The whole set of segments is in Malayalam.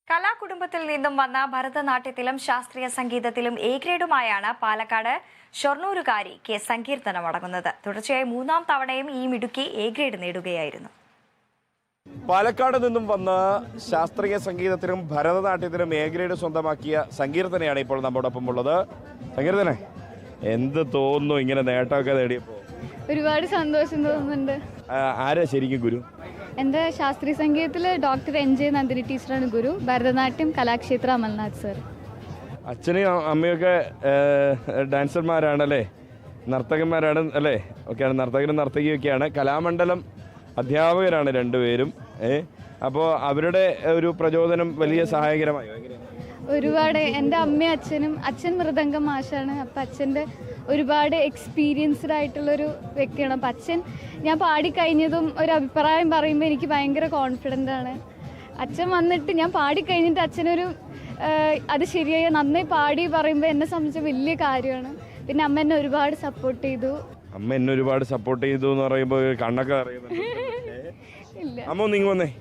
കലാകുടുംബത്തിൽ നിന്നും വന്ന ഭരതനാട്യത്തിലും ശാസ്ത്രീയ സംഗീതത്തിലും എ ഗ്രേഡുമായാണ് പാലക്കാട് ഷൊർണൂരുകാരി കെ സങ്കീർത്തനം അടങ്ങുന്നത്. തുടർച്ചയായി മൂന്നാം തവണയും ഈ മിടുക്കി എ ഗ്രേഡ് നേടുകയായിരുന്നു. പാലക്കാട് നിന്നും വന്ന ശാസ്ത്രീയ സംഗീതത്തിലും ഭരതനാട്യത്തിലും എ ഗ്രേഡ് സ്വന്തമാക്കിയ സങ്കീർത്തനയാണ് ഇപ്പോൾ നമ്മോടൊപ്പം ഉള്ളത്. സങ്കീർത്തനെ, എന്ത് തോന്നുന്നു ഇങ്ങനെ നേട്ടമൊക്കെ നേടിയപ്പോൾ? ഒരുപാട് സന്തോഷം തോന്നുന്നുണ്ട്. ആരാ ശരിക്കും ഗുരു? എൻ്റെ ശാസ്ത്രീയ സംഗീതത്തിൽ ഡോക്ടർ NJ നന്ദിനി ടീച്ചറാണ് ഗുരു. ഭരതനാട്യം കലാക്ഷേത്ര അമൽനാഥ് സർ. അച്ഛനും അമ്മയൊക്കെ ഡാൻസർമാരാണല്ലേ, നർത്തകന്മാരാണ് അല്ലേ? ഒക്കെയാണ്, നർത്തകരും നർത്തകിയൊക്കെയാണ്. കലാമണ്ഡലം അധ്യാപകരാണ് രണ്ടുപേരും. അപ്പോൾ അവരുടെ ഒരു പ്രചോദനം വലിയ സഹായകരമായോ? ഒരുപാട്. എൻ്റെ അമ്മയും അച്ഛനും, അച്ഛൻ മൃദംഗം മാഷാണ്. അപ്പം അച്ഛൻ്റെ ഒരുപാട് എക്സ്പീരിയൻസ്ഡ് ആയിട്ടുള്ളൊരു വ്യക്തിയാണ്. അപ്പം അച്ഛൻ ഞാൻ പാടിക്കഴിഞ്ഞതും ഒരു അഭിപ്രായം പറയുമ്പോൾ എനിക്ക് ഭയങ്കര കോൺഫിഡൻ്റ് ആണ്. അച്ഛൻ വന്നിട്ട് ഞാൻ പാടിക്കഴിഞ്ഞിട്ട് അച്ഛനൊരു അത് ശരിയായി നന്നായി പാടി പറയുമ്പോൾ എന്നെ സംബന്ധിച്ച് വലിയ കാര്യമാണ്. പിന്നെ അമ്മ എന്നെ ഒരുപാട് സപ്പോർട്ട് ചെയ്തു. അമ്മ എന്നെ ഒരുപാട് സപ്പോർട്ട് ചെയ്തു എന്ന് പറയുമ്പോൾ കണ്ണൊക്കെ അറിയുന്നുണ്ട്. ഇല്ല, അമ്മ നിങ്ങൾ വന്നേ.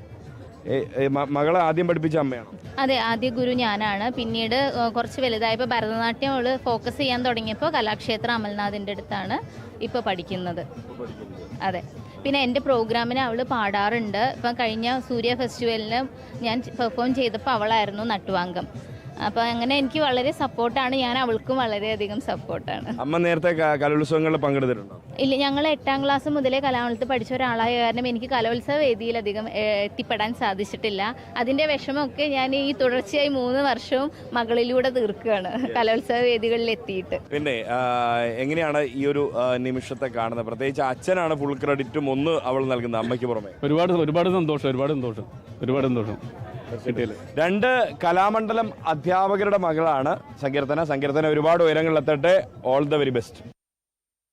മകളെ ആദ്യം പഠിപ്പിച്ച അമ്മയാണോ? അതെ, ആദ്യ ഗുരു ഞാനാണ്. പിന്നീട് കുറച്ച് വലുതായപ്പോൾ ഭരതനാട്യം അവള് ഫോക്കസ് ചെയ്യാൻ തുടങ്ങിയപ്പോൾ കലാക്ഷേത്ര അമൽനാഥിൻ്റെ അടുത്താണ് ഇപ്പോൾ പഠിക്കുന്നത്. അതെ, പിന്നെ എൻ്റെ പ്രോഗ്രാമിന് അവൾ പാടാറുണ്ട്. ഇപ്പം കഴിഞ്ഞ സൂര്യ ഫെസ്റ്റിവലിന് ഞാൻ പെർഫോം ചെയ്തപ്പോൾ അവളായിരുന്നു നട്ടുവാങ്കം. അപ്പോൾ അങ്ങനെ എനിക്ക് വളരെ സപ്പോർട്ടാണ്. ഞാൻ അവൾക്കും വളരെയധികം സപ്പോർട്ടാണ്. അമ്മ നേരത്തെ കലോത്സവങ്ങളിൽ പങ്കെടുത്തിട്ടുണ്ടോ? ഇല്ല, ഞങ്ങൾ 8ാം ക്ലാസ് മുതലേ കലാമണ്ഡലത്തിൽ പഠിച്ച ഒരാളായ കാരണം എനിക്ക് കലോത്സവ വേദിയിലധികം എത്തിപ്പെടാൻ സാധിച്ചിട്ടില്ല. അതിൻ്റെ വിഷമമൊക്കെ ഞാൻ ഈ തുടർച്ചയായി 3 വർഷവും മകളിലൂടെ തീർക്കുകയാണ് കലോത്സവ വേദികളിൽ എത്തിയിട്ട്. പിന്നെ എങ്ങനെയാണ് ഈ ഒരു നിമിഷത്തെ കാണുന്നത്? പ്രത്യേകിച്ച് അച്ഛനാണ് ഫുൾ ക്രെഡിറ്റും ഒന്ന് അവൾ നൽകുന്നത്, അമ്മയ്ക്ക് പുറമെ. ഒരുപാട് സന്തോഷം. 2 കലാമണ്ഡലം അധ്യാപകരുടെ മകളാണ് സങ്കീർത്തന. ഒരുപാട് ഉയരങ്ങളിലെത്തട്ടെ. All the very best.